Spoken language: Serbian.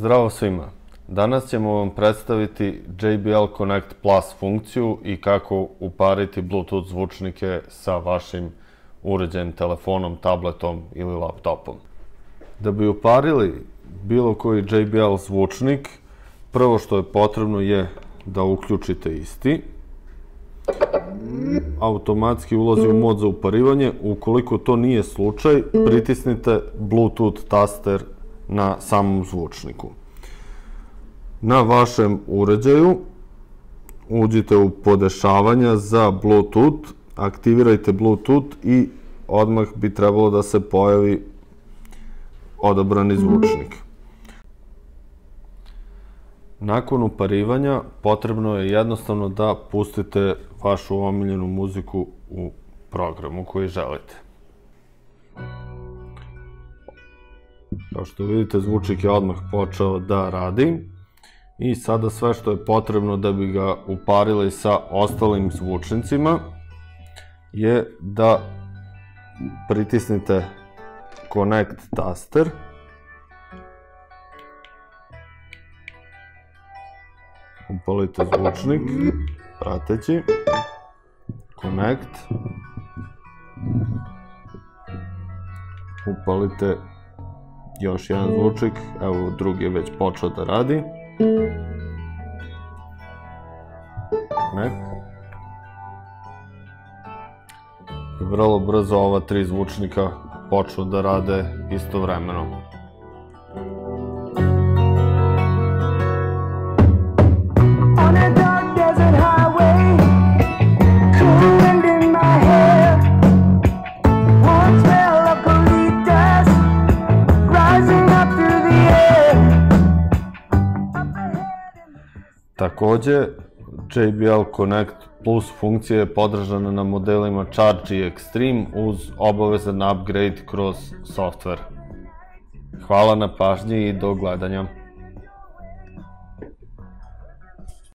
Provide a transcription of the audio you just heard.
Zdravo svima! Danas ćemo vam predstaviti JBL Connect Plus funkciju i kako upariti Bluetooth zvučnike sa vašim uređajem, telefonom, tabletom ili laptopom. Da bi uparili bilo koji JBL zvučnik, prvo što je potrebno je da uključite isti. Automatski ulazi u mod za uparivanje. Ukoliko to nije slučaj, pritisnite Bluetooth taster na samom zvučniku. Na vašem uređaju uđite u podešavanja za Bluetooth, aktivirajte Bluetooth i odmah bi trebalo da se pojavi odabrani zvučnik. Nakon uparivanja potrebno je jednostavno da pustite vašu omiljenu muziku u programu koji želite. Kao što vidite, zvučnik je odmah počeo da radi i sada sve što je potrebno da bi ga uparili sa ostalim zvučnicima je da pritisnite Connect taster, upalite zvučnik, prateći, Connect, upalite još jedan zvučnik, evo drugi je već počeo da radi, Connect, i vrlo brzo ova tri zvučnika počnu da rade istovremeno. Takođe, JBL Connect Plus funkcija je podržana na modelima Charge i Extreme uz obavezan upgrade kroz software. Hvala na pažnji i do gledanja.